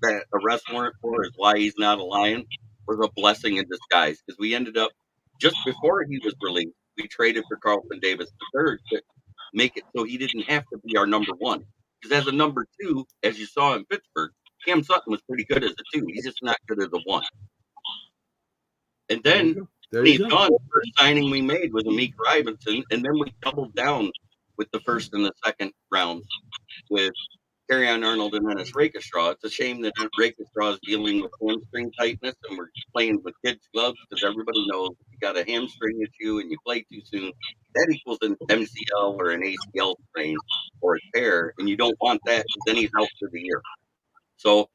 that arrest warrant for is why he's not a Lion was a blessing in disguise because we ended up just before he was released, we traded for Carlton Davis III to make it so he didn't have to be our number one. Because as a number two, as you saw in Pittsburgh, Cam Sutton was pretty good as a two. He's just not good as a one. And There you then go. There when you he's go. gone, the first signing we made was Amik Robinson, and then we doubled down with the first and the second rounds with Carry-On Arnold and Dennis Rakestraw. It's a shame that Rakestraw is dealing with hamstring tightness and we're playing with kids' gloves because everybody knows if you got a hamstring issue and you play too soon, that equals an MCL or an ACL strain or a tear, and you don't want that because then he's out for the year. So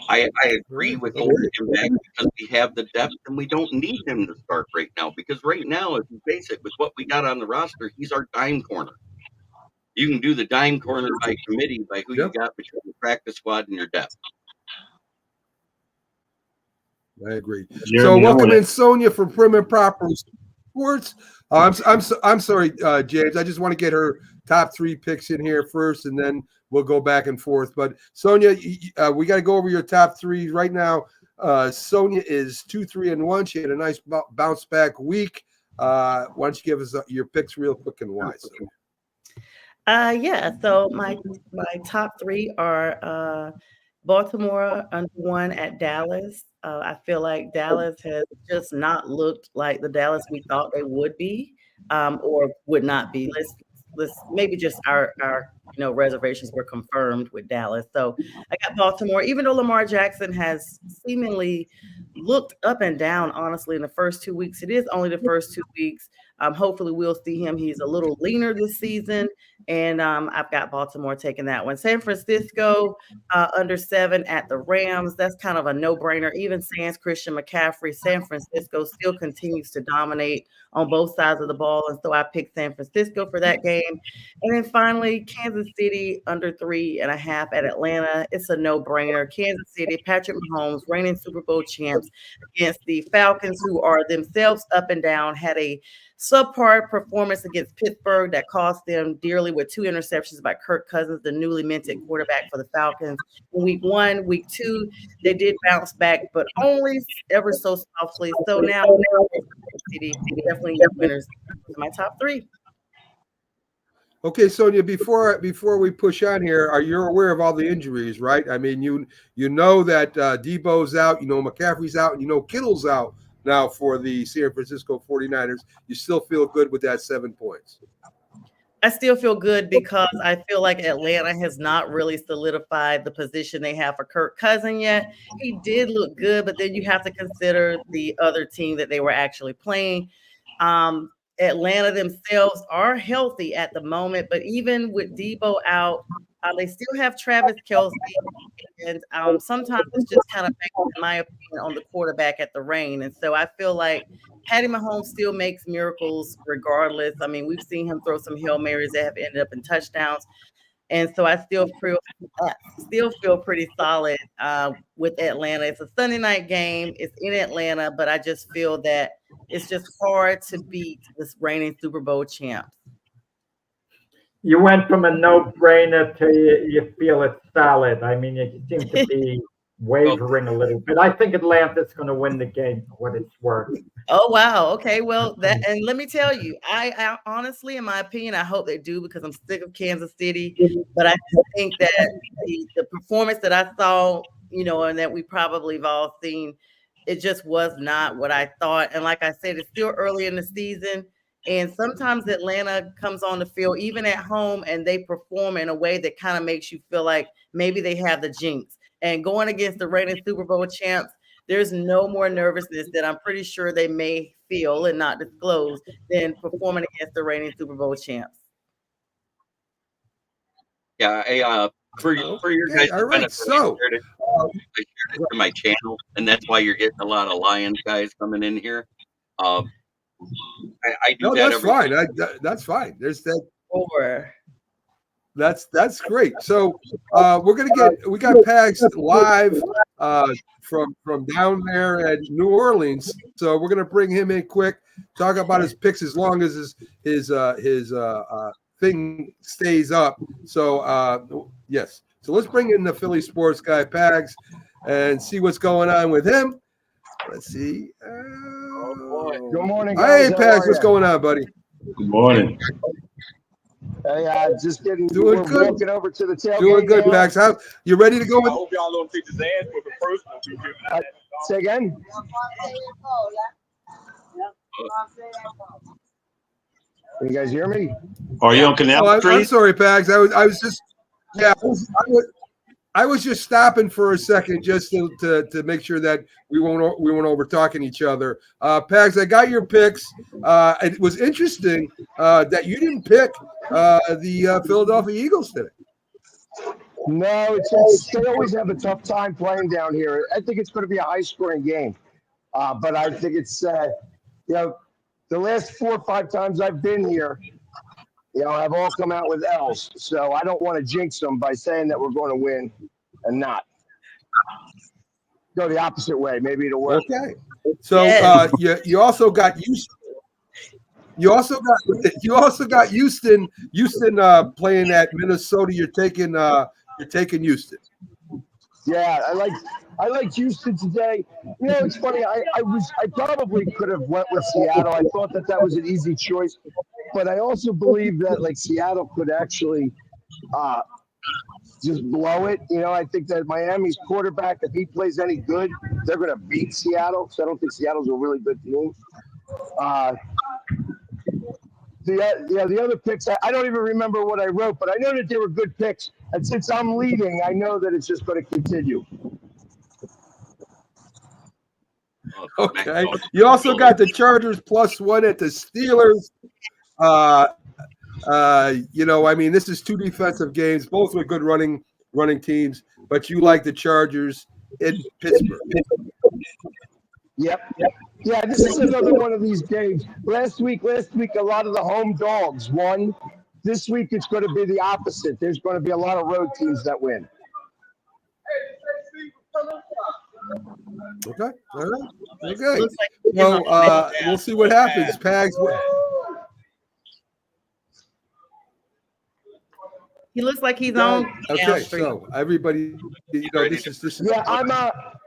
I agree with holding him back because we have the depth and we don't need him to start right now because right now, if you face it with what we got on the roster, he's our dime corner. You can do the dime corner by committee by who you Yep. got between the practice squad and your depth. I agree. Jeremy So welcome Nolan. in Sonia from Prim and Proper Sports. I'm sorry, James. I just want to get her top three picks in here first, and then we'll go back and forth. But Sonia, we got to go over your top three right now. Sonia is 2-3-1. She had a nice bounce back week. Why don't you give us your picks real quick and why? Sonia? Yeah. So my top three are Baltimore under one at Dallas. I feel like Dallas has just not looked like the Dallas we thought they would be, or would not be. Let's maybe just our reservations were confirmed with Dallas. So I got Baltimore, even though Lamar Jackson has seemingly looked up and down, honestly, in the first 2 weeks. It is only the first 2 weeks. Hopefully we'll see him. He's a little leaner this season. And I've got Baltimore taking that one. San Francisco under 7 at the Rams. That's kind of a no-brainer. Even sans Christian McCaffrey, San Francisco still continues to dominate on both sides of the ball. And so I picked San Francisco for that game. And then finally, Kansas City under 3.5 at Atlanta. It's a no-brainer. Kansas City, Patrick Mahomes, reigning Super Bowl champs against the Falcons, who are themselves up and down, had a subpar performance against Pittsburgh that cost them dearly with 2 interceptions by Kirk Cousins, the newly minted quarterback for the Falcons. In week 1, week 2, they did bounce back, but only ever so softly. So now City definitely winners. My top 3. Okay, Sonia, before we push on here, are you aware of all the injuries, right? I mean, you know that Debo's out, you know McCaffrey's out, and you know Kittle's out now for the San Francisco 49ers. You still feel good with that 7 points? I still feel good because I feel like Atlanta has not really solidified the position they have for Kirk Cousins yet. He did look good, but then you have to consider the other team that they were actually playing. Atlanta themselves are healthy at the moment, but even with Debo out, they still have Travis Kelce, and sometimes it's just kind of based, in my opinion, on the quarterback at the reign. And so I feel like Patty Mahomes still makes miracles regardless. I mean, we've seen him throw some Hail Marys that have ended up in touchdowns. And so I still feel pretty solid with Atlanta. It's a Sunday night game. It's in Atlanta, but I just feel that it's just hard to beat this reigning Super Bowl champs. You went from a no-brainer to you feel it's solid. I mean, you seem to be wavering a little bit. I think Atlanta's going to win the game for what it's worth. Oh, wow. Okay. Well, and let me tell you, I honestly, in my opinion, I hope they do because I'm sick of Kansas City. But I just think that the performance that I saw, and that we probably have all seen, it just was not what I thought. And like I said, it's still early in the season. And sometimes Atlanta comes on the field, even at home, and they perform in a way that kind of makes you feel like maybe they have the jinx. And going against the reigning Super Bowl champs, there's no more nervousness that I'm pretty sure they may feel and not disclose than performing against the reigning Super Bowl champs. Yeah, for your guys' all right, benefit, so I shared it to my channel, and that's why you're getting a lot of Lions guys coming in here. I do no, that. that's fine. That's fine. There's that. Over. That's great. So we got Pags live from down there at New Orleans. So we're gonna bring him in quick, talk about his picks as long as his thing stays up. So yes. So let's bring in the Philly sports guy, Pags. and see what's going on with him. Let's see. Good morning, Hey, guys. How Pax, are what's ya? going on, buddy? Good morning. Hey, just getting Doing we're good. walking over to the tailgate. Doing good, now. Pax. How you ready to go I with? hope y'all don't kick his ass for the first one. Say again. Can you guys hear me? Are you on Canal Oh, I'm Street? sorry, Pags. I was just, yeah, I was just stopping for a second just to make sure that we won't over talking each other. Pags, I got your picks. It was interesting that you didn't pick the Philadelphia Eagles today. No, they always have a tough time playing down here. I think it's going to be a high-scoring game, but I think it's the last 4 or 5 times I've been here, have all come out with L's. So I don't want to jinx them by saying that we're going to win and not. Go the opposite way. Maybe it'll work. Okay. So you also got Houston. You also got Houston. Houston playing at Minnesota. You're taking Houston. Yeah, I like Houston today. It's funny. I probably could have went with Seattle. I thought that was an easy choice, but I also believe that Seattle could actually just blow it. I think that Miami's quarterback, if he plays any good, they're going to beat Seattle. So I don't think Seattle's a really good team. The other picks, I don't even remember what I wrote, but I know that they were good picks. And since I'm leading, I know that it's just going to continue. Okay. You also got the Chargers +1 at the Steelers. This is 2 defensive games, both with good running teams, but you like the Chargers in Pittsburgh. Yep. Yeah, this is another one of these games. Last week, a lot of the home dogs won. This week, it's going to be the opposite. There's going to be a lot of road teams that win. Okay. All right. Okay. So we'll see what happens, Pags. He looks like he's on. Okay, so everybody, this is. Yeah, I'm.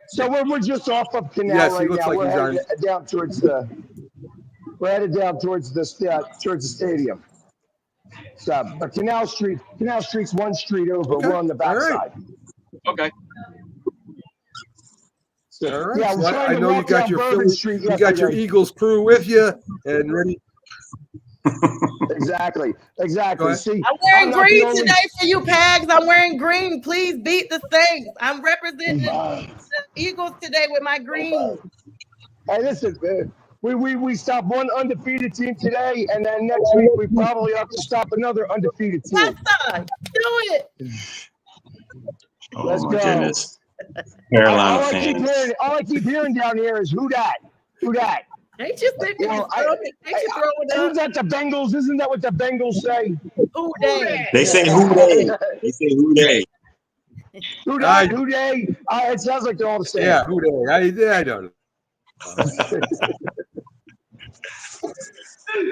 So we're just off of Canal Yes, he right looks now. like We're he's on. headed down towards the. We're headed down towards the stadium. So, but Canal Street's one street over. Okay. We're on the All right. backside. Okay. So, All right. yeah, So we're trying I to know you walk got down your Bourbon Philly, Street you got your yesterday. Eagles crew with you and ready. Exactly. Go ahead. See, I'm wearing not the green only- today for you, Pags. I'm wearing green. Please beat the Saints. I'm representing the Eagles today with my green. Hey, listen, we stopped one undefeated team today, and then next week we probably have to stop another undefeated team. Outside. Do it. Oh Let's my go. goodness. Carolina All I keep fans. hearing down here is who that? They just they You know, throw it Isn't up. that the Bengals? Isn't that what the Bengals say? Who they? They say who they. They say who they. Who that? Who they? It sounds like they're all the same. Yeah, who they? I don't know.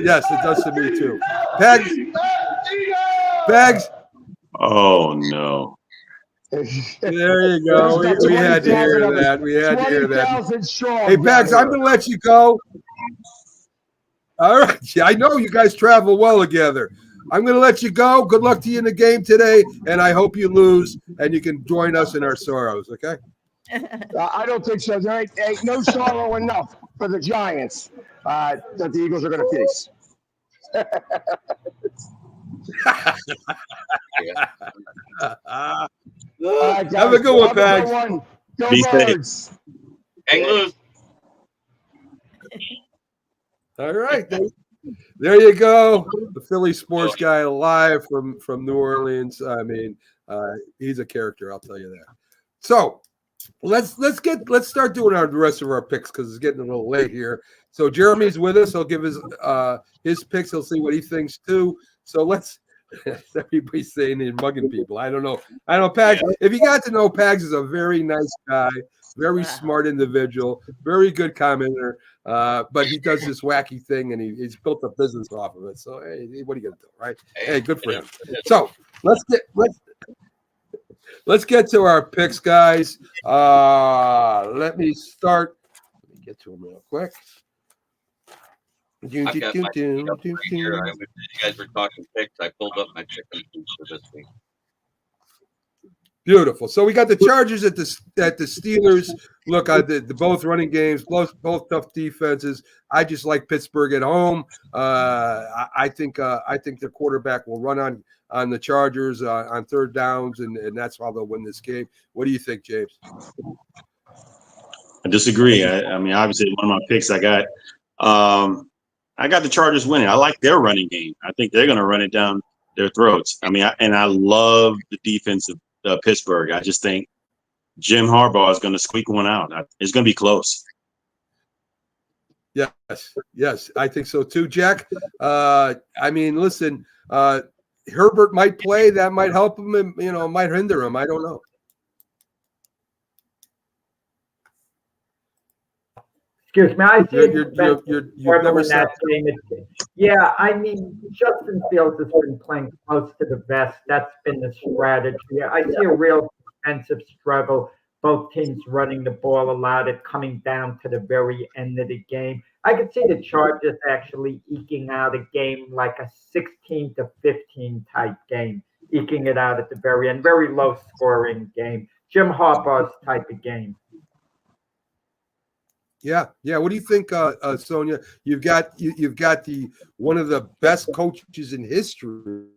Yes, it does to me too. Bags. Oh no. There you go. We had to hear that. We had to hear that. 20,000 strong. Hey, Bags, I'm going to let you go. All right. Yeah, I know you guys travel well together. I'm going to let you go. Good luck to you in the game today, and I hope you lose and you can join us in our sorrows, okay? I don't think so. There ain't no sorrow enough for the Giants that the Eagles are going to face. Have a good one, Bags. Go Be safe. Birds. Hang loose. All right. There you go. The Philly sports guy live from New Orleans. I mean, he's a character, I'll tell you that. So let's start doing the rest of our picks because it's getting a little late here. So Jeremy's with us. He'll give his picks. He'll see what he thinks too. So let's. Everybody's saying they're mugging people. I don't know. Pags. If you got to know, Pags is a very nice guy, very smart individual, very good commenter. But he does this wacky thing, and he's built a business off of it. So, hey, what are you gonna do, right? Hey, good for him. So let's Let's get to our picks, guys. Let me start. Let me get to them real quick. I've got my picks up right here. As you guys were talking picks, I pulled up my pick and picks for this week. Beautiful. So we got the Chargers at the Steelers. Look, the both running games, both tough defenses. I just like Pittsburgh at home. I think their quarterback will run on the Chargers on third downs, and that's how they'll win this game. What do you think, James? I disagree. I mean, obviously, one of my picks I got the Chargers winning. I like their running game. I think they're going to run it down their throats. I mean, I love the defense of Pittsburgh. I just think Jim Harbaugh is going to squeak one out. It's going to be close. Yes, I think so too, Jack. I mean, listen, Herbert might play. That might help him, and might hinder him. I don't know. Excuse me, I see you've never said that. Yeah, I mean, Justin Fields has been playing close to the vest. That's been the strategy. I see a real defensive struggle. Both teams running the ball a lot. It coming down to the very end of the game. I could see the Chargers actually eking out a game like a 16-15 type game, eking it out at the very end. Very low scoring game. Jim Harbaugh's type of game. Yeah. What do you think, Sonia? You've got the one of the best coaches in history,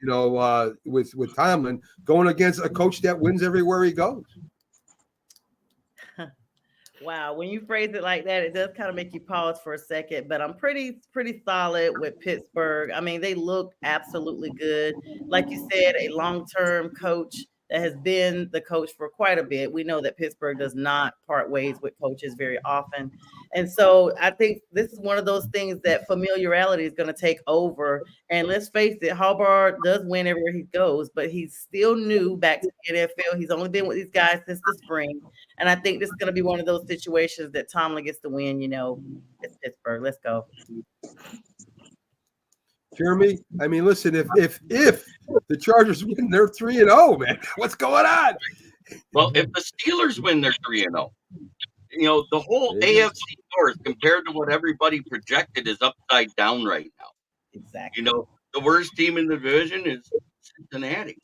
with Tomlin going against a coach that wins everywhere he goes. Wow, when you phrase it like that, it does kind of make you pause for a second. But I'm pretty solid with Pittsburgh. I mean, they look absolutely good. Like you said, a long-term coach that has been the coach for quite a bit. We know that Pittsburgh does not part ways with coaches very often. And so I think this is one of those things that familiarity is going to take over. And let's face it, Harbaugh does win everywhere he goes, but he's still new back to the NFL. He's only been with these guys since the spring. And I think this is going to be one of those situations that Tomlin gets to win. It's Pittsburgh. Let's go. Jeremy, I mean, listen, if the Chargers win, they're 3-0, man. What's going on? Well, if the Steelers win, they're 3-0. The whole AFC North compared to what everybody projected is upside down right now. Exactly. The worst team in the division is Cincinnati.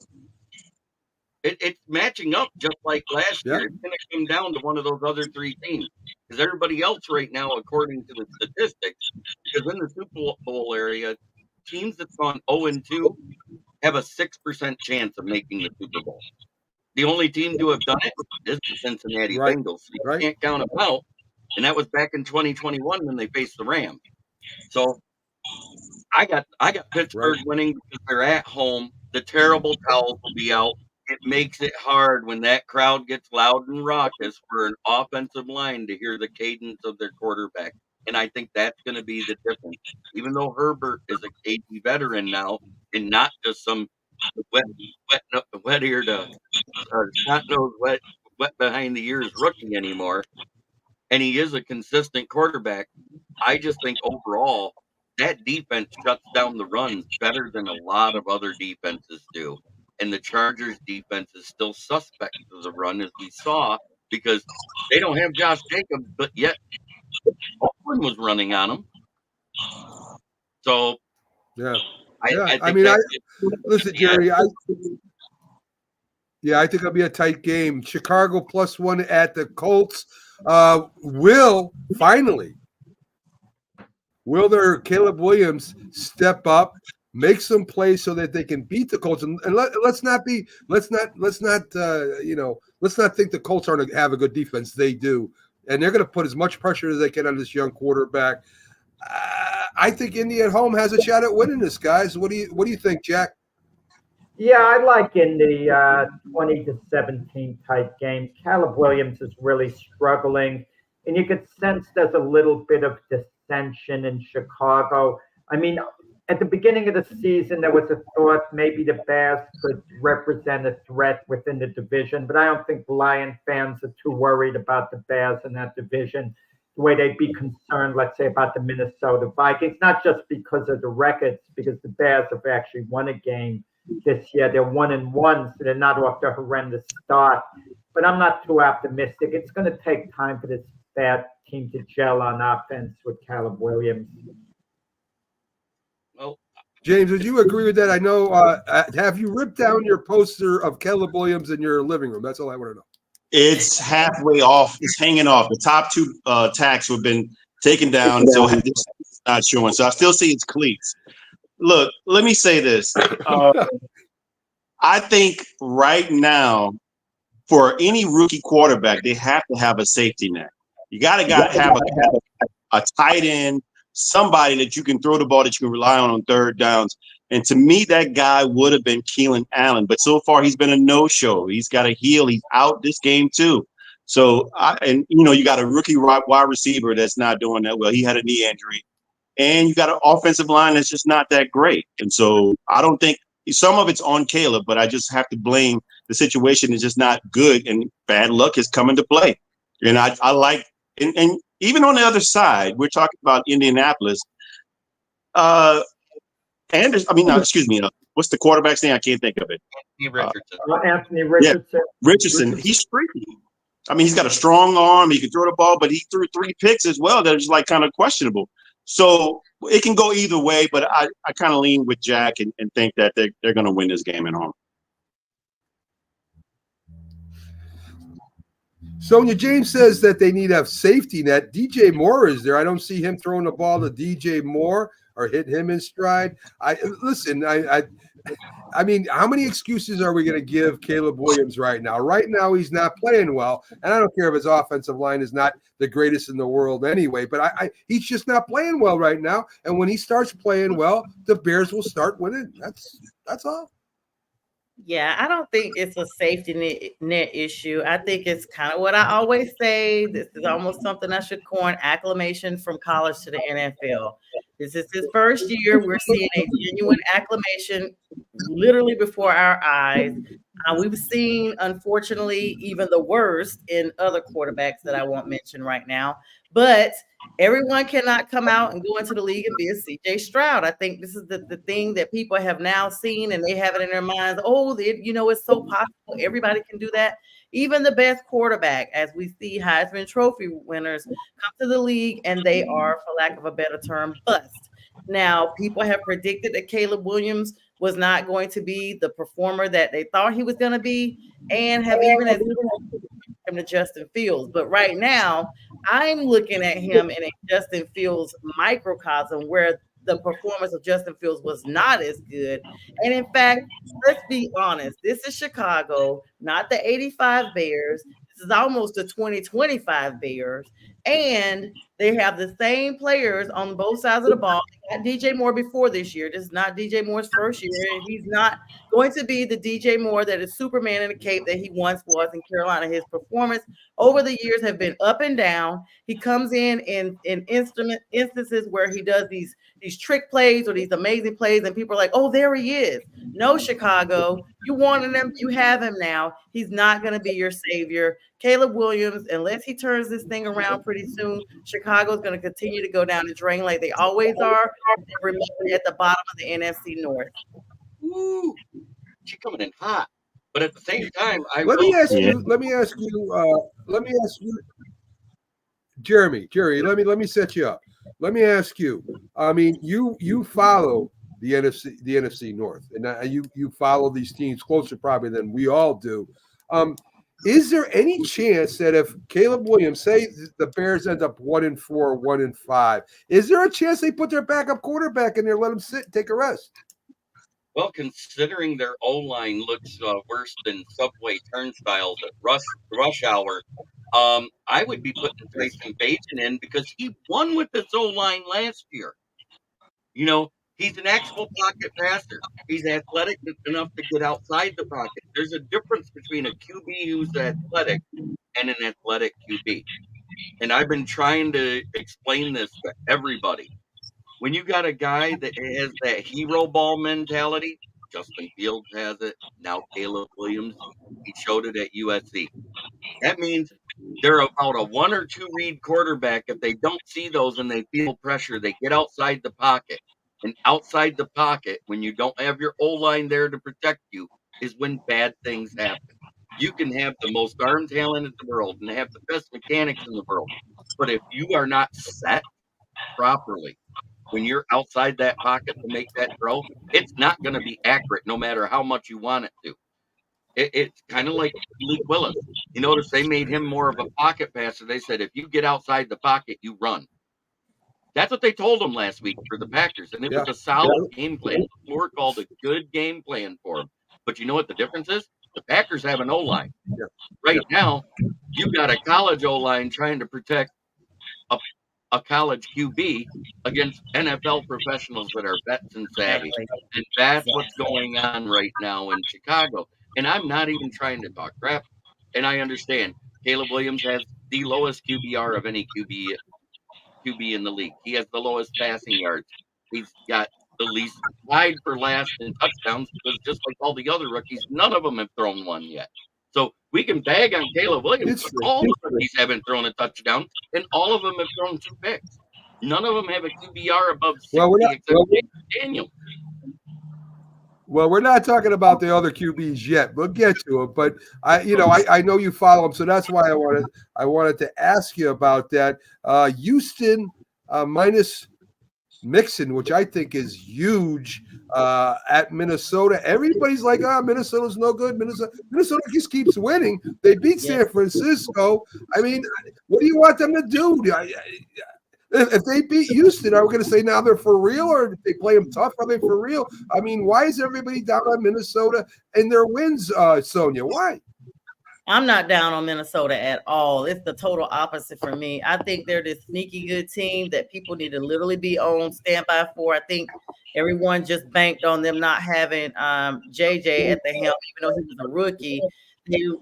It's matching up just like last year. It's going to come down to one of those other three teams because everybody else right now, according to the statistics, because in the Super Bowl area, teams that's gone 0-2 have a 6% chance of making the Super Bowl. The only team to have done it is the Cincinnati Bengals. You can't count them out. And that was back in 2021 when they faced the Rams. So I got Pittsburgh winning because they're at home. The terrible towels will be out. It makes it hard when that crowd gets loud and raucous for an offensive line to hear the cadence of their quarterback. And I think that's going to be the difference. Even though Herbert is a cagey veteran now and not just some wet-eared, snot-nosed, wet behind the ears rookie anymore, and he is a consistent quarterback, I just think overall that defense shuts down the runs better than a lot of other defenses do. And the Chargers defense is still suspect of the run, as we saw, because they don't have Josh Jacobs, but yet Oakland was running on him. So, listen, Jerry, I think it'll be a tight game. Chicago +1 at the Colts. Will their Caleb Williams step up, make some plays so that they can beat the Colts? And let's not think the Colts aren't going to have a good defense. They do. And they're going to put as much pressure as they can on this young quarterback. I think Indy at home has a shot at winning this, guys. What do you think, Jack? Yeah, I like Indy 20-17 type game. Caleb Williams is really struggling, and you could sense there's a little bit of dissension in Chicago. I mean, at the beginning of the season, there was a thought maybe the Bears could represent a threat within the division, but I don't think Lion fans are too worried about the Bears in that division the way they'd be concerned, let's say, about the Minnesota Vikings, not just because of the records, because the Bears have actually won a game this year. They're 1-1, so they're not off the horrendous start. But I'm not too optimistic. It's going to take time for this bad team to gel on offense with Caleb Williams. Well, James, would you agree with that? I know. Have you ripped down your poster of Caleb Williams in your living room? That's all I want to know. It's halfway off. It's hanging off. The top two tacks have been taken down, so it's not showing. So I still see its cleats. Look, let me say this. I think right now, for any rookie quarterback, they have to have a safety net. You got to have a tight end, somebody that you can throw the ball that you can rely on third downs. And to me, that guy would have been Keelan Allen. But so far, he's been a no-show. He's got a heel. He's out this game, too. So, you got a rookie wide receiver that's not doing that well. He had a knee injury. And you got an offensive line that's just not that great. And so I don't think some of it's on Caleb, but I just have to blame the situation is just not good, and bad luck is coming to play. And I like and even on the other side, we're talking about Indianapolis. What's the quarterback's name? I can't think of it. Anthony Richardson. Yeah, Richardson. He's freaky. I mean, he's got a strong arm. He can throw the ball, but he threw 3 picks as well. That was like kind of questionable. So it can go either way, but I kind of lean with Jack and think that they're going to win this game at home. Sonia, James says that they need a safety net. DJ Moore is there. I don't see him throwing the ball to DJ Moore or hit him in stride. I mean, how many excuses are we going to give Caleb Williams right now? Right now, he's not playing well, and I don't care if his offensive line is not the greatest in the world anyway, but he's just not playing well right now. And when he starts playing well, the Bears will start winning. That's all. Yeah, I don't think it's a safety net issue. I think it's kind of what I always say. This is almost something I should coin: acclimation from college to the NFL. This is his first year. We're seeing a genuine acclimation literally before our eyes. We've seen, unfortunately, even the worst in other quarterbacks that I won't mention right now. But everyone cannot come out and go into the league and be a CJ Stroud. I think this is the thing that people have now seen, and they have it in their minds. Oh, it's so possible. Everybody can do that. Even the best quarterback, as we see Heisman Trophy winners come to the league, and they are, for lack of a better term, bust. Now, people have predicted that Caleb Williams was not going to be the performer that they thought he was going to be, and have even him to Justin Fields. But right now, I'm looking at him in a Justin Fields microcosm where the performance of Justin Fields was not as good. And in fact, let's be honest, this is Chicago, not the 85 Bears. This is almost the 2025 Bears. And they have the same players on both sides of the ball. They got DJ Moore before this year. This is not DJ Moore's first year. And he's not going to be the DJ Moore that is Superman in a cape that he once was in Carolina. His performance over the years have been up and down. He comes in instances where he does these trick plays or these amazing plays, and people are like, oh, there he is. No, Chicago, you wanted him, you have him now. He's not going to be your savior. Caleb Williams, unless he turns this thing around pretty soon, Chicago's going to continue to go down the drain like they always are. They're at the bottom of the NFC North. Ooh, she's coming in hot. But at the same time, let me ask you, Jeremy, let me set you up. Let me ask you. I mean, you follow the NFC North, and you follow these teams closer probably than we all do. Is there any chance that if Caleb Williams, say the Bears end up 1-4, 1-5, is there a chance they put their backup quarterback in there, let him sit and take a rest? Well, considering their O-line looks worse than subway turnstiles at rush hour, I would be putting Grayson Bajan in because he won with this O-line last year. You know, he's an actual pocket passer. He's athletic enough to get outside the pocket. There's a difference between a QB who's athletic and an athletic QB. And I've been trying to explain this to everybody. When you got a guy that has that hero ball mentality, Justin Fields has it. Now Caleb Williams, he showed it at USC. That means they're about a 1 or 2 read quarterback. If they don't see those and they feel pressure, they get outside the pocket. And outside the pocket, when you don't have your O-line there to protect you, is when bad things happen. You can have the most arm talent in the world and have the best mechanics in the world. But if you are not set properly, when you're outside that pocket to make that throw, it's not going to be accurate no matter how much you want it to. It's kind of like Malik Willis. You notice they made him more of a pocket passer. They said, if you get outside the pocket, you run. That's what they told him last week for the Packers, and it was a solid game plan. LaFleur called a good game plan for him. But you know what the difference is? The Packers have an O-line. Right now, you've got a college O-line trying to protect a college QB against NFL professionals that are vets and savvy. And that's what's going on right now in Chicago. And I'm not even trying to talk crap. And I understand Caleb Williams has the lowest QBR of any QB in the league. He has the lowest passing yards. He's got the least, tied for last in touchdowns, because just like all the other rookies, none of them have thrown one yet. So we can bag on Caleb Williams, but all the rookies haven't thrown a touchdown, and all of them have thrown 2 picks. None of them have a QBR above 60, except Daniel. Well, we're not talking about the other QBs yet. We'll get to it, but I know you follow them, so that's why I wanted to ask you about that. Houston minus Mixon, which I think is huge at Minnesota. Everybody's like, Minnesota's no good. Minnesota just keeps winning. They beat San Francisco. I mean, what do you want them to do? If they beat Houston, are we going to say now they're for real, or if they play them tough, are they for real? I mean, why is everybody down on Minnesota and their wins, Sonia? Why? I'm not down on Minnesota at all. It's the total opposite for me. I think they're this sneaky good team that people need to literally be on standby for. I think everyone just banked on them not having JJ at the helm, even though he was a rookie.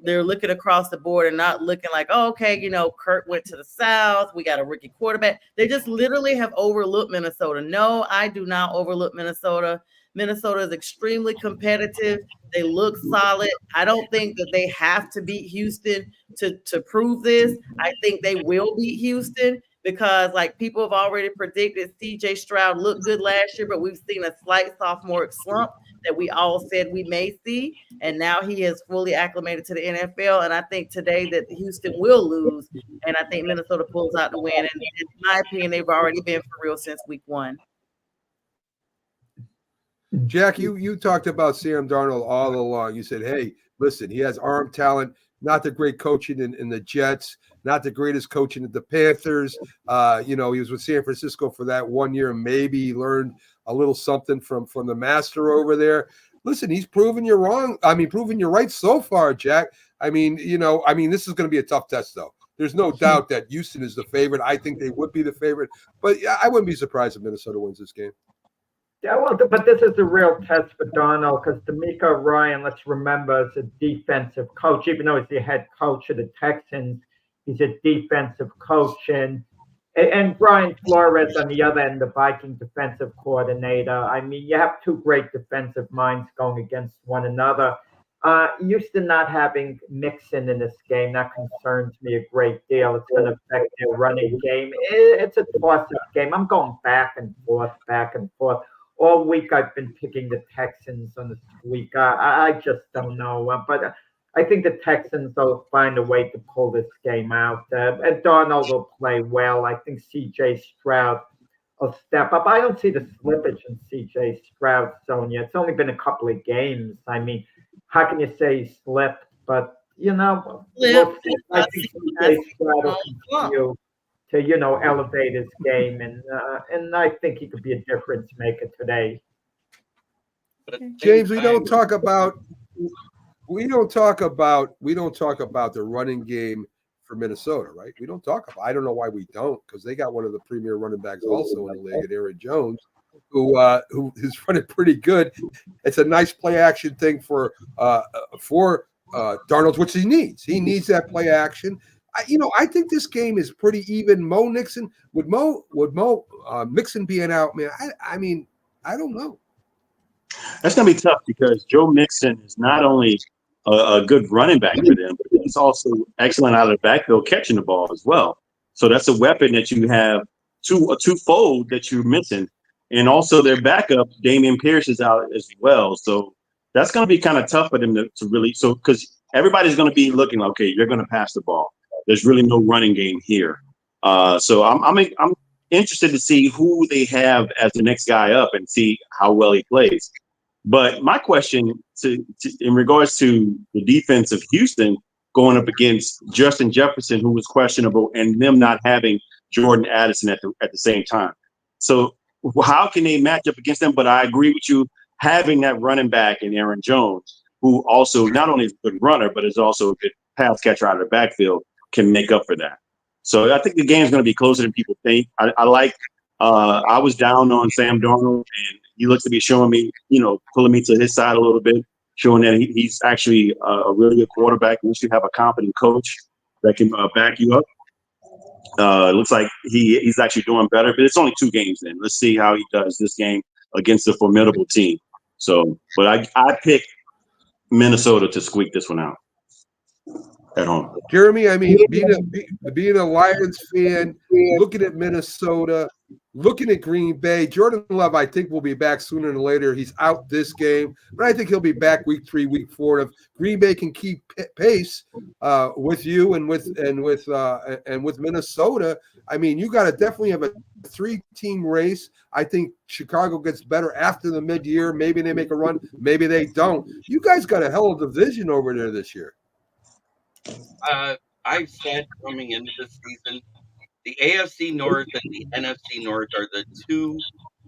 They're looking across the board and not looking like, oh, okay, Kurt went to the South. We got a rookie quarterback. They just literally have overlooked Minnesota. No, I do not overlook Minnesota. Minnesota is extremely competitive. They look solid. I don't think that they have to beat Houston to prove this. I think they will beat Houston because, like, people have already predicted CJ Stroud looked good last year, but we've seen a slight sophomore slump that we all said we may see. And now he is fully acclimated to the NFL. And I think today that Houston will lose. And I think Minnesota pulls out the win. And in my opinion, they've already been for real since week 1. Jack, you talked about Sam Darnold all along. You said, hey, listen, he has arm talent, not the great coaching in the Jets, not the greatest coaching at the Panthers. He was with San Francisco for that 1 year. Maybe he learned a little something from the master over there. Listen, he's proven you wrong. I mean, proven you right so far, Jack. I mean, this is going to be a tough test, though. There's no doubt that Houston is the favorite. I think they would be the favorite. But I wouldn't be surprised if Minnesota wins this game. Yeah, well, but this is a real test for Darnold because DeMeco Ryan, let's remember, is a defensive coach. Even though he's the head coach of the Texans, he's a defensive coach. And Brian Flores on the other end, the Viking defensive coordinator. I mean, you have 2 great defensive minds going against one another. Houston not having Mixon in this game, that concerns me a great deal. It's going to affect their running game. It's a toss-up game. I'm going back and forth. All week I've been picking the Texans on this week. I just don't know. But I think the Texans will find a way to pull this game out. And Darnold will play well. I think C.J. Stroud will step up. I don't see the slippage in C.J. Stroud, Sonia. It's only been a couple of games. I mean, how can you say he slipped? But, I think C.J. Stroud will continue to, elevate his game. And I think he could be a difference maker today. James, we don't talk about the running game for Minnesota, right? We don't talk about. I don't know why we don't, because they got one of the premier running backs also in the league, Aaron Jones, who is running pretty good. It's a nice play action thing for Darnold, which he needs. He needs that play action. I think this game is pretty even. Mo Mixon would Mixon being out, man. I don't know. That's going to be tough because Joe Mixon is not only a good running back for them, but he's also excellent out of the backfield catching the ball as well. So that's a weapon that you have, a twofold that you're missing And also their backup, Damian Pierce, is out as well. So that's going to be kind of tough for them to really, so because everybody's going to be looking, okay, you're going to pass the ball. There's really no running game here. So I'm interested to see who they have as the next guy up and see how well he plays. But my question in regards to the defense of Houston going up against Justin Jefferson, who was questionable, and them not having Jordan Addison at the same time. So how can they match up against them? But I agree with you, having that running back in Aaron Jones, who also not only is a good runner, but is also a good pass catcher out of the backfield, can make up for that. So I think the game's going to be closer than people think. I was down on Sam Darnold, and he looks to be showing me, pulling me to his side a little bit, showing that he's actually a really good quarterback. Once you have a competent coach that can back you up, it looks like he's actually doing better. But it's only 2 games in. Let's see how he does this game against a formidable team. So, but I pick Minnesota to squeak this one out at home. Jeremy, I mean, being a Lions fan, looking at Minnesota, looking at Green Bay, Jordan Love, I think, will be back sooner than later. He's out this game, but I think he'll be back week 3, week 4. If Green Bay can keep pace with you and with Minnesota, I mean, you got to definitely have a 3-team race. I think Chicago gets better after the mid-year. Maybe they make a run, maybe they don't. You guys got a hell of a division over there this year. I've said coming into this season, the AFC North and the NFC North are the 2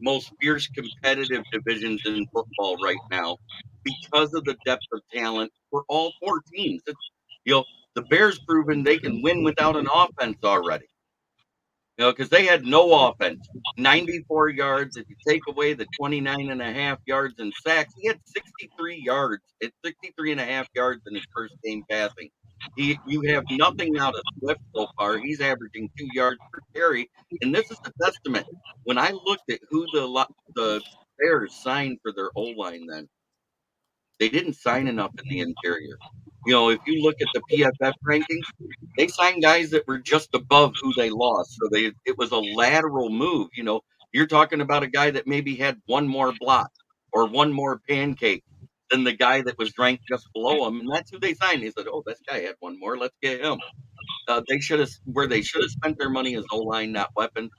most fierce competitive divisions in football right now because of the depth of talent for all 4 teams. The Bears proven they can win without an offense already. Because they had no offense. 94 yards. If you take away the 29.5 yards in sacks, he had 63 yards. It's 63.5 yards in his first game passing. You have nothing out of Swift so far. He's averaging 2 yards per carry, and this is a testament. When I looked at who the Bears signed for their O-line, then they didn't sign enough in the interior. If you look at the PFF rankings, they signed guys that were just above who they lost. So it was a lateral move. You're talking about a guy that maybe had one more block or one more pancake than the guy that was ranked just below him, and that's who they signed. They said, "Oh, this guy had one more. Let's get him." They should have spent their money as O-line, not weapons.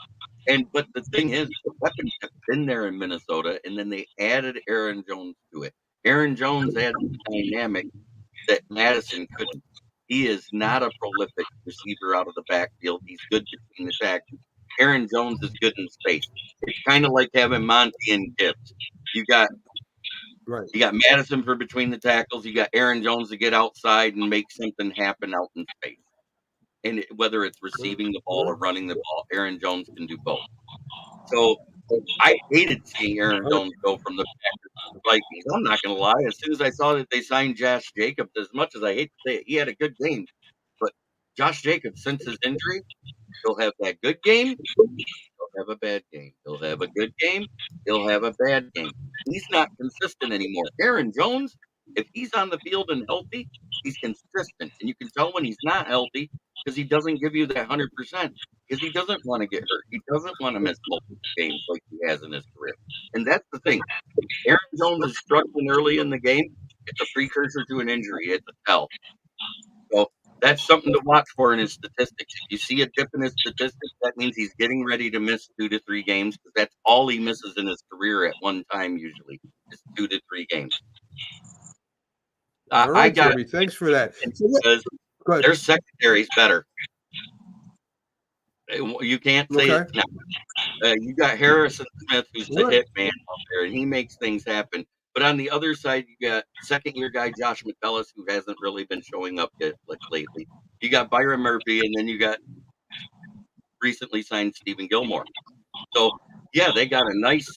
But the thing is, the weapons have been there in Minnesota, and then they added Aaron Jones to it. Aaron Jones adds a dynamic that Madison couldn't. He is not a prolific receiver out of the backfield. He's good between the tackles. Aaron Jones is good in space. It's kind of like having Monty and Gibbs. You got Madison for between the tackles. You got Aaron Jones to get outside and make something happen out in space. And whether it's receiving the ball or running the ball, Aaron Jones can do both. So I hated seeing Aaron Jones go from the Packers to the Vikings. I'm not going to lie. As soon as I saw that they signed Josh Jacobs, as much as I hate to say it, he had a good game. But Josh Jacobs, since his injury, he'll have that good game. He'll have a bad game. He'll have a good game. He'll have a bad game. He's not consistent anymore. Aaron Jones, if he's on the field and healthy, he's consistent. And you can tell when he's not healthy because he doesn't give you that 100%. Because he doesn't want to get hurt. He doesn't want to miss multiple games like he has in his career. And that's the thing. If Aaron Jones is struggling early in the game, it's a precursor to an injury. It's a tell. So that's something to watch for in his statistics. If you see a dip in his statistics, that means he's getting ready to miss 2 to 3 games because that's all he misses in his career at one time usually. Is 2 to 3 games. All right, Jeremy, thanks for that. Their secondary is better. You can't say it's not. You got Harrison Smith, who's the hit man out there, and he makes things happen. But on the other side, you got second-year guy Josh McCullough, who hasn't really been showing up yet lately. You got Byron Murphy, and then you got recently signed Stephen Gilmore. So, yeah, they got a nice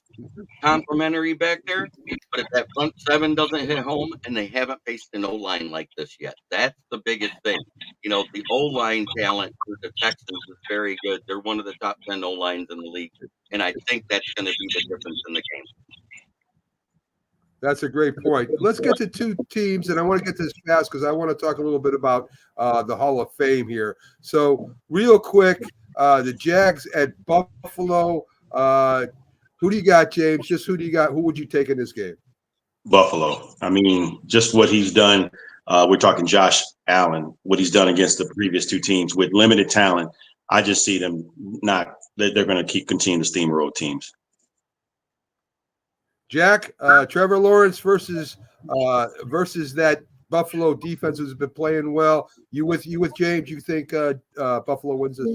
complimentary back there, but if that front 7 doesn't hit home, and they haven't faced an O-line like this yet, that's the biggest thing. The O-line talent for the Texans is very good. They're one of the top 10 O-lines in the league, and I think that's going to be the difference in the game. That's a great point. Let's get to 2 teams, and I want to get this fast because I want to talk a little bit about the Hall of Fame here. So real quick, the Jags at Buffalo. Who do you got, James? Just who do you got? Who would you take in this game? Buffalo. I mean, just what he's done. We're talking Josh Allen, what he's done against the previous two teams with limited talent. I just see them not. They're going to continue to steamroll teams. Jack, Trevor Lawrence versus that Buffalo defense has been playing well. You with James? You think Buffalo wins this?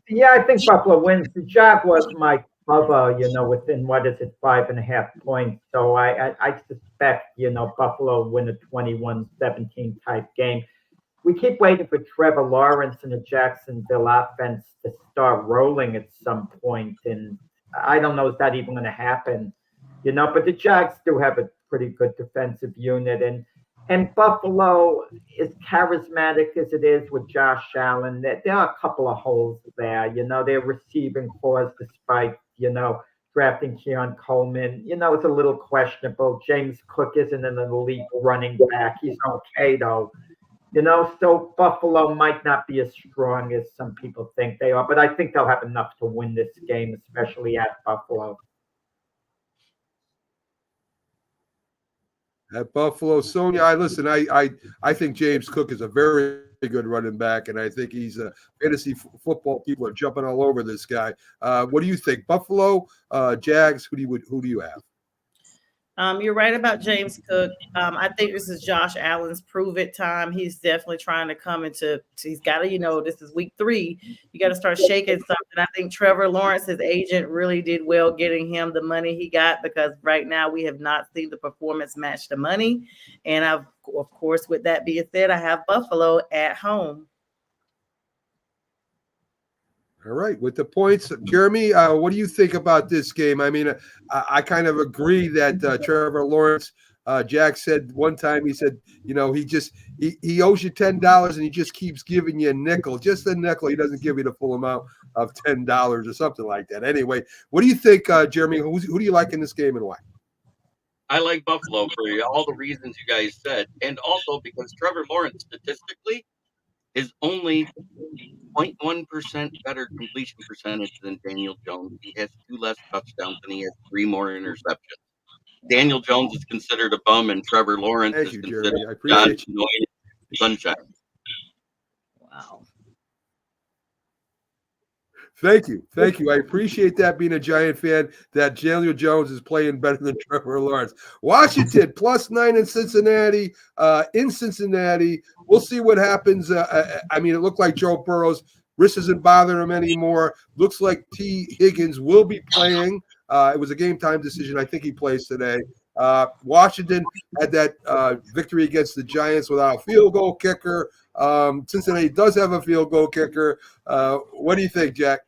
Yeah, I think Buffalo wins. The Jaguars might cover, within 5.5 points. So I suspect, Buffalo win a 21-17 type game. We keep waiting for Trevor Lawrence and the Jacksonville offense to start rolling at some point, and I don't know if that's even going to happen. But the Jags do have a pretty good defensive unit, and Buffalo, as charismatic as it is with Josh Allen, there are a couple of holes there. Their receiving cores, despite, drafting Keon Coleman, it's a little questionable. James Cook isn't an elite running back. He's okay, though. So Buffalo might not be as strong as some people think they are, but I think they'll have enough to win this game, especially at Buffalo. At Buffalo, Sonia, I think James Cook is a very good running back, and I think he's a fantasy football. People are jumping all over this guy. What do you think? Buffalo, Jags, who do you have? You're right about James Cook. I think this is Josh Allen's prove it time. He's definitely trying to come into. He's got to, this is week 3. You got to start shaking something. I think Trevor Lawrence, his agent, really did well getting him the money he got, because right now we have not seen the performance match the money. And of course, with that being said, I have Buffalo at home. All right, with the points, Jeremy, what do you think about this game? I mean, I kind of agree that Trevor Lawrence, Jack said one time, he said, he owes you $10 and he just keeps giving you a nickel, just a nickel. He doesn't give you the full amount of $10 or something like that. Anyway, what do you think, Jeremy? Who do you like in this game and why? I like Buffalo for all the reasons you guys said, and also because Trevor Lawrence statistically is only 0.1% better completion percentage than Daniel Jones. He has 2 less touchdowns and he has 3 more interceptions. Daniel Jones is considered a bum, and Trevor Lawrence is considered God's anointed sunshine. Wow. Thank you. I appreciate that, being a Giant fan, that Daniel Jones is playing better than Trevor Lawrence. Washington +9 in Cincinnati. In Cincinnati, we'll see what happens. I mean, it looked like Joe Burrow's wrist isn't bothering him anymore. Looks like T. Higgins will be playing. It was a game time decision. I think he plays today. Washington had that victory against the Giants without a field goal kicker. Cincinnati does have a field goal kicker. What do you think, Jack?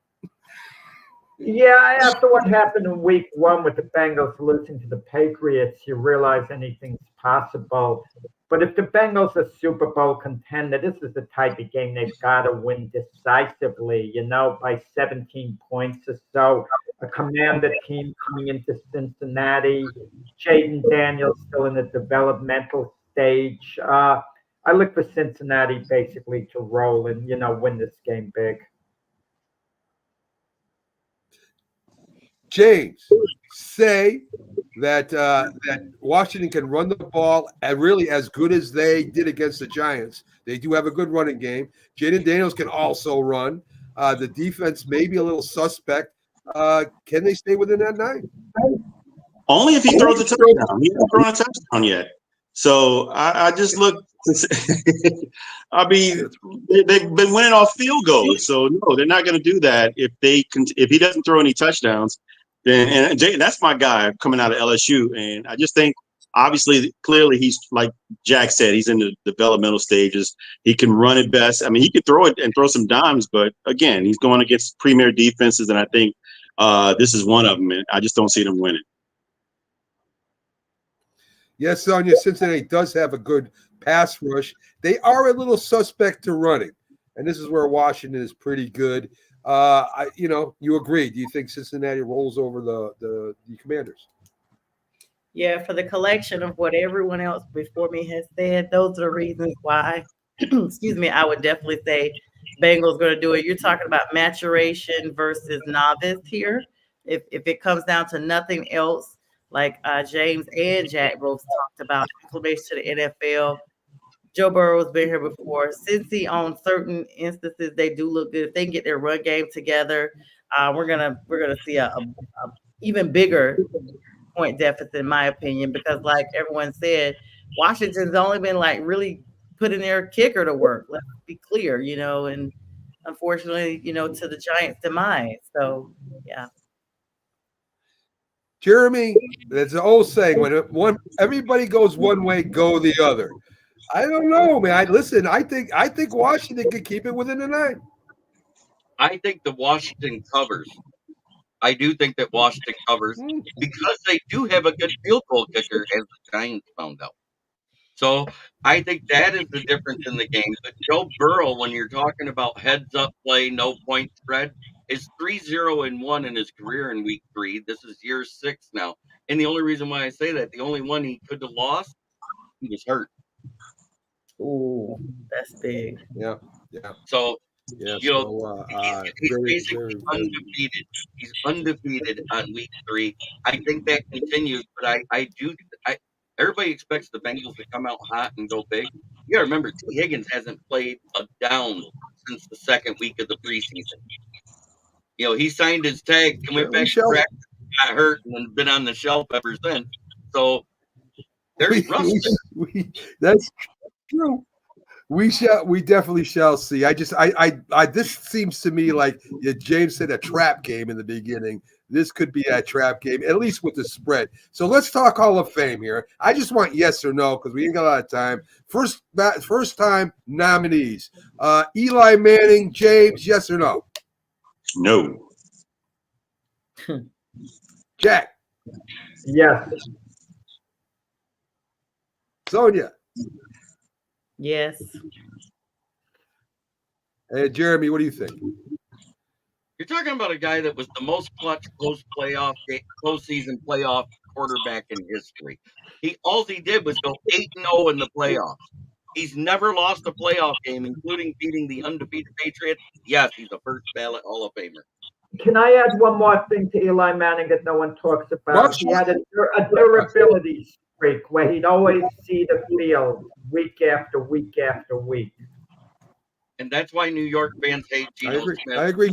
Yeah, after what happened in week 1 with the Bengals losing to the Patriots, you realize anything's possible. But if the Bengals are Super Bowl contender, this is the type of game they've got to win decisively, by 17 points or so. A commander team coming into Cincinnati, Jaden Daniels still in the developmental stage. I look for Cincinnati basically to roll and, win this game big. James, say that Washington can run the ball really as good as they did against the Giants. They do have a good running game. Jaden Daniels can also run. The defense may be a little suspect. Can they stay within that 9? Only if he throws a touchdown. He hasn't thrown a touchdown yet. So I just look. I mean, they've been winning off field goals. So no, they're not going to do that if he doesn't throw any touchdowns. And that's my guy coming out of LSU. And I just think, obviously, clearly, he's, like Jack said, he's in the developmental stages. He can run it best. I mean, he could throw it and throw some dimes, but again, he's going against premier defenses, and I think this is one of them. And I just don't see them winning. Yes, Sonia, Cincinnati does have a good pass rush. They are a little suspect to running, and this is where Washington is pretty good. You agree. Do you think Cincinnati rolls over the Commanders? Yeah, for the collection of what everyone else before me has said, those are the reasons why, excuse me, I would definitely say Bengals going to do it. You're talking about maturation versus novice here. if it comes down to nothing else, like James and Jack both talked about, acclimation to the NFL. Joe Burrow's been here before. Cincy, on certain instances, they do look good. If they can get their run game together, we're gonna see a even bigger point deficit, in my opinion, because like everyone said, Washington's only been like really putting their kicker to work. Let's be clear, and unfortunately, to the Giants' demise. So yeah. Jeremy, that's an old saying: when everybody goes one way, go the other. I don't know, man. I think Washington could keep it within the 9. I think the Washington covers. I do think that Washington covers because they do have a good field goal kicker, as the Giants found out. So I think that is the difference in the game. But Joe Burrow, when you're talking about heads up play, no point spread, is 3-0-1 in his career in week 3. This is year 6 now. And the only reason why I say that, the only one he could have lost, he was hurt. Ooh, that's big. Yeah. So, Yeah. he's basically undefeated. He's undefeated on week 3. I think that continues, but everybody expects the Bengals to come out hot and go big. You got to remember, T. Higgins hasn't played a down since the second week of the preseason. He signed his tag, went back to practice, got hurt, and been on the shelf ever since. So there's rust. That's true. We definitely shall see. This seems to me like James said, a trap game in the beginning. This could be a trap game, at least with the spread. So let's talk Hall of Fame here. I just want yes or no because we ain't got a lot of time. First time nominees: Eli Manning, James. Yes or no? No. Jack. Yes. Sonia. Yes. Hey, Jeremy, what do you think? You're talking about a guy that was the most clutch postseason playoff quarterback in history. All he did was go 8-0 in the playoffs. He's never lost a playoff game, including beating the undefeated Patriots. Yes, he's a first ballot Hall of Famer. Can I add one more thing to Eli Manning that no one talks about? He had a durability streak where he'd always see the field week after week after week. And that's why New York fans hate Geno Smith. I agree.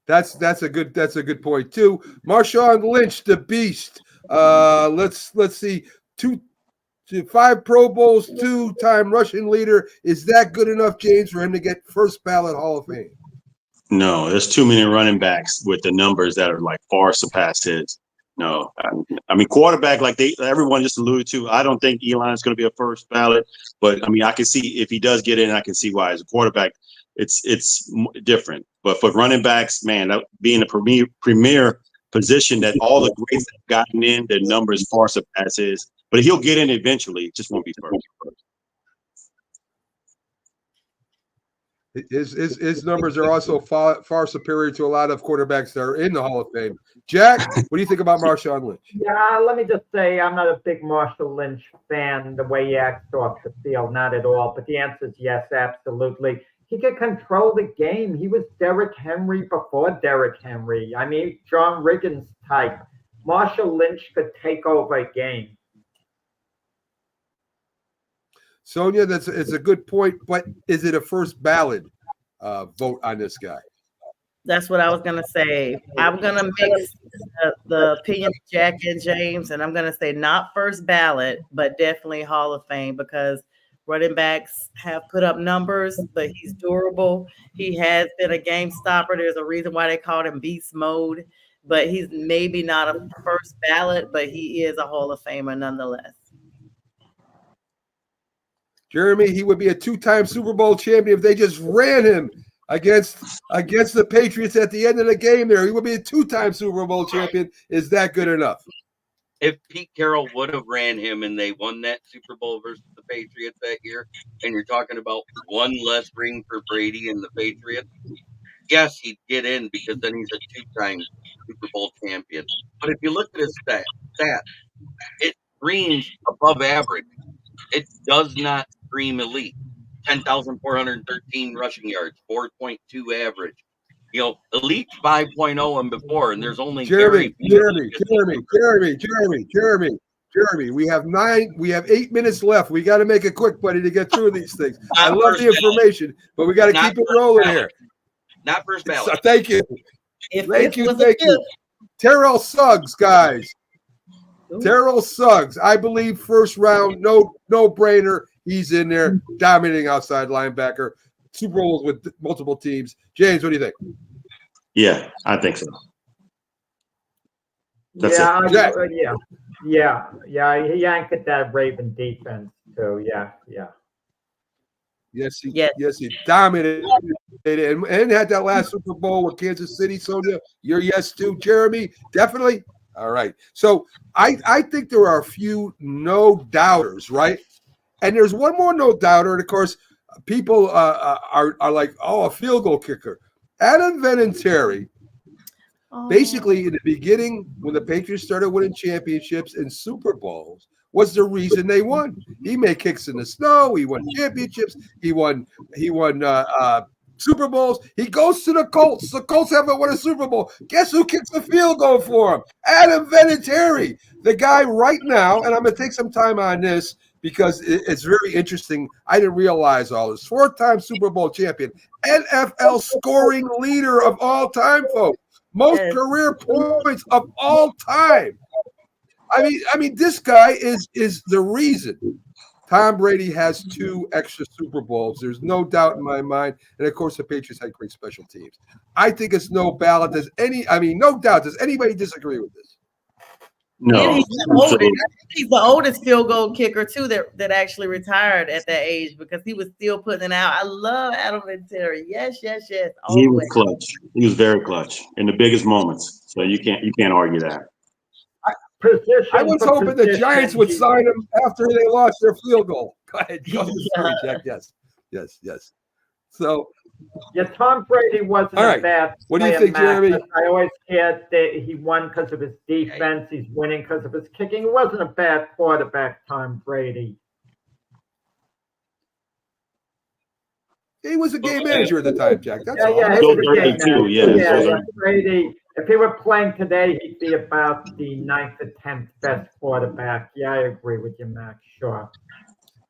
That's a good point too. Marshawn Lynch, the beast. Let's see. 5 Pro Bowls, 2-time rushing leader. Is that good enough, James, for him to get first ballot Hall of Fame? No, there's too many running backs with the numbers that are like far surpass his. No, I mean quarterback, like everyone just alluded to. I don't think Eli's going to be a first ballot, but I mean I can see if he does get in, I can see why. As a quarterback, it's different. But for running backs, man, being a premier position that all the greats have gotten in, their numbers far surpass his. But he'll get in eventually. It just won't be first. His numbers are also far superior to a lot of quarterbacks that are in the Hall of Fame. Jack, what do you think about Marshawn Lynch? Yeah, let me just say I'm not a big Marshall Lynch fan the way he acts off the field, not at all. But the answer is yes, absolutely. He could control the game. He was Derrick Henry before Derrick Henry. I mean, John Riggins type. Marshall Lynch could take over a game. Sonia, it's a good point, but is it a first ballot vote on this guy? That's what I was gonna say. I'm gonna mix the opinion of Jack and James, and I'm gonna say not first ballot, but definitely Hall of Fame because running backs have put up numbers, but he's durable. He has been a game stopper. There's a reason why they called him beast mode, but he's maybe not a first ballot, but he is a Hall of Famer nonetheless. Jeremy, he would be a 2-time Super Bowl champion if they just ran him against the Patriots at the end of the game there. He would be a 2-time Super Bowl champion. Is that good enough? If Pete Carroll would have ran him and they won that Super Bowl versus the Patriots that year, and you're talking about one less ring for Brady and the Patriots, yes, he'd get in because then he's a 2-time Super Bowl champion. But if you look at his stat, it screams above average. It does not scream elite. 10,413 rushing yards, 4.2 average, Elite 5.0 and before, and there's only Jeremy. Gary. We have 8 minutes left. We got to make it quick, buddy, to get through these things. I Not love first the information, but we got to Not keep it first rolling ballot. here. Not first So, ballot. thank you. If Thank this you. was a Thank you. gift, Terrell Suggs, guys. Ooh. Terrell Suggs, I believe first round, no brainer. He's in there, dominating outside linebacker. Super Bowls with multiple teams. James, what do you think? Yeah, I think so. That's yeah, Jack. He anchored that Raven defense. So yeah. Yes, he dominated and had that last Super Bowl with Kansas City. Sonia, you're yes too. Jeremy, definitely. All right. So I think there are a few no doubters, right? And there's one more no doubter, and of course, people are like, oh, a field goal kicker. Adam Vinatieri, basically in the beginning, when the Patriots started winning championships and Super Bowls, was the reason they won. He made kicks in the snow. He won championships. He won Super Bowls. He goes to the Colts. The Colts haven't won a Super Bowl. Guess who kicks the field goal for him? Adam Vinatieri, the guy right now. And I'm going to take some time on this because it's very interesting. I didn't realize all this. 4-time Super Bowl champion, NFL scoring leader of all time, folks. Most career points of all time. I mean, this guy is the reason Tom Brady has 2 extra Super Bowls. There's no doubt in my mind. And of course, the Patriots had great special teams. I think it's no ballot. No doubt. Does anybody disagree with this? No. And he's the oldest field goal kicker too that actually retired at that age because he was still putting it out. I love Adam Vinatieri. Yes. He was clutch. He was very clutch in the biggest moments. So you can't argue that. I was hoping the Giants would sign him after they lost their field goal. Go ahead. Sorry, Jack. Yes. So, yeah, Tom Brady wasn't a bad. What do you think, Jeremy? I always cared that he won because of his defense. He's winning because of his kicking. He wasn't a bad quarterback, Tom Brady. He was a game manager at the time, Jack. That's all. Yeah, Still 32, yeah. Brady. If he were playing today, he'd be about the 9th or 10th best quarterback. Yeah, I agree with you, Max. Sure.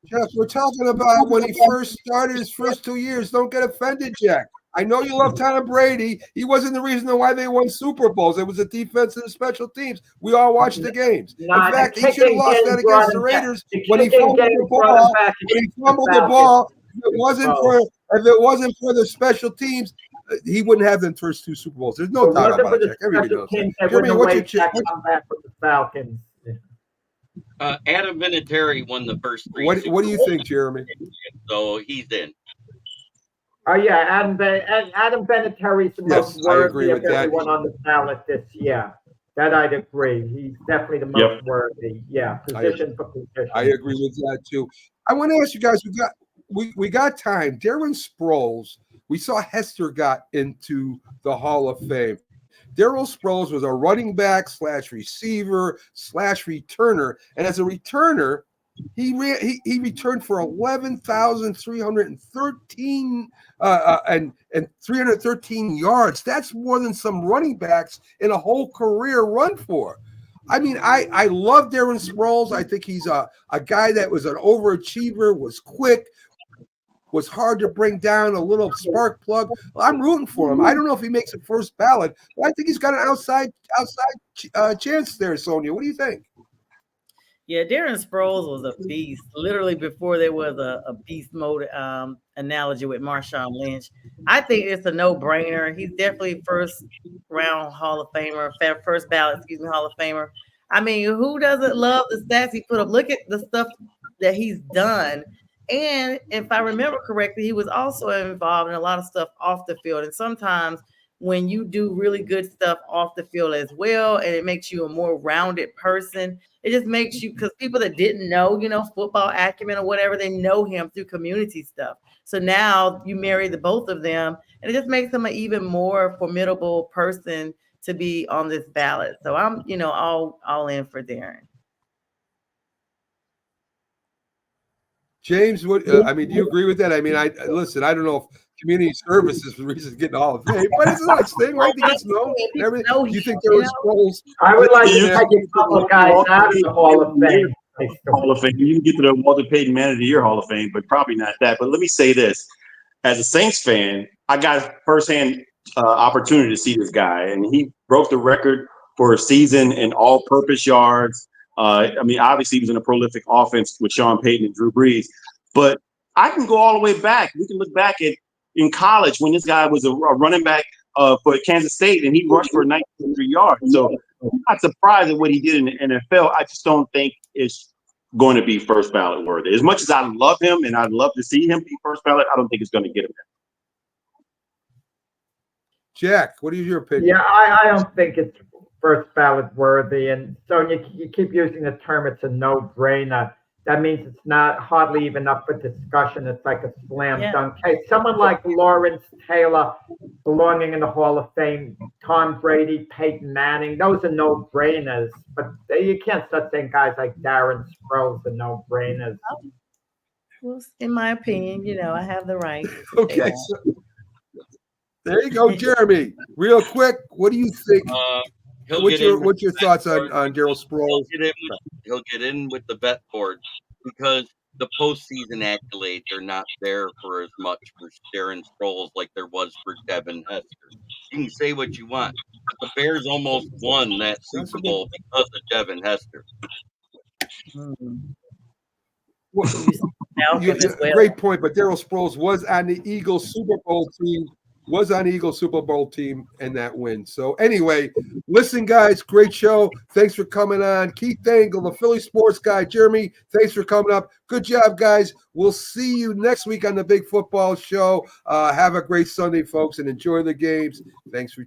Jeff, we're talking about when he first started his first 2 years. Don't get offended, Jack. I know you love Tom Brady. He wasn't the reason why they won Super Bowls. It was the defense and the special teams. We all watched the games. In fact, he should have lost that against the Raiders when he fumbled the ball. If it wasn't for the special teams, he wouldn't have them first 2 Super Bowls. There's no doubt about it, Jack. Everybody knows that. Jeremy, what's your come back with the Falcons? Adam Vinatieri won the first 3. What do you think, Jeremy? So he's in. Oh yeah, Adam Vinatieri is the most worthy of everyone on the ballot this year. That I'd agree. He's definitely the most worthy. Yeah, position for position. I agree with that too. I want to ask you guys. We got time. Darren Sproles. We saw Hester got into the Hall of Fame. Darren Sproles was a running back / receiver / returner, and as a returner, he returned for 11,313 and 313 yards. That's more than some running backs in a whole career run for. I mean, I love Darren Sproles. I think he's a guy that was an overachiever, was quick, was hard to bring down, a little spark plug. I'm rooting for him. I don't know if he makes a first ballot, but I think he's got an outside chance there, Sonia. What do you think? Yeah, Darren Sproles was a beast. Literally before there was a beast mode analogy with Marshawn Lynch. I think it's a no-brainer. He's definitely first ballot, Hall of Famer. I mean, who doesn't love the stats he put up? Look at the stuff that he's done. And if I remember correctly, he was also involved in a lot of stuff off the field. And sometimes when you do really good stuff off the field as well, and it makes you a more rounded person, it just makes you, because people that didn't know, football acumen or whatever, they know him through community stuff. So now you marry the both of them, and it just makes him an even more formidable person to be on this ballot. So I'm, all in for Darren. James, do you agree with that? I mean, listen, I don't know if community service is the reason he's getting all of fame. But it's a nice thing, right? He gets known and everything. Do you think there was Sproles? I would like to You- take a couple of guys out of the Hall of Fame. Hall of Fame. You can get to the Walter Payton Man of the Year Hall of Fame, but probably not that. But let me say this: as a Saints fan, I got firsthand opportunity to see this guy, and he broke the record for a season in all-purpose yards. I mean, obviously, he was in a prolific offense with Sean Payton and Drew Brees. But I can go all the way back. We can look back at in college when this guy was a running back for Kansas State, and he rushed for 1,900 yards. So I'm not surprised at what he did in the NFL. I just don't think it's going to be first ballot worthy. As much as I love him and I'd love to see him be first ballot, I don't think it's going to get him there. Jack, what is your opinion? Yeah, I don't think it's first ballot worthy. And Sonia, you keep using the term it's a no-brainer. That means it's not hardly even up for discussion. It's like a slam dunk case. Someone like Lawrence Taylor belonging in the Hall of Fame, Tom Brady, Peyton Manning, those are no-brainers. But you can't start saying guys like Darren Sproles are no-brainers. Well, in my opinion, I have the right. Okay, so there you go, Jeremy. Real quick, what do you think? What's your thoughts on Darryl Sproles? He'll get in with the vet board because the postseason accolades are not there for as much for Darren Sproles like there was for Devin Hester. You can say what you want, but the Bears almost won that Super Bowl because of Devin Hester. Great point, but Darryl Sproles was on the Eagles Super Bowl team in that win. So anyway, listen, guys, great show. Thanks for coming on. Keith Dangle, the Philly sports guy. Jeremy, thanks for coming up. Good job, guys. We'll see you next week on the Big Football Show. Have a great Sunday, folks, and enjoy the games. Thanks for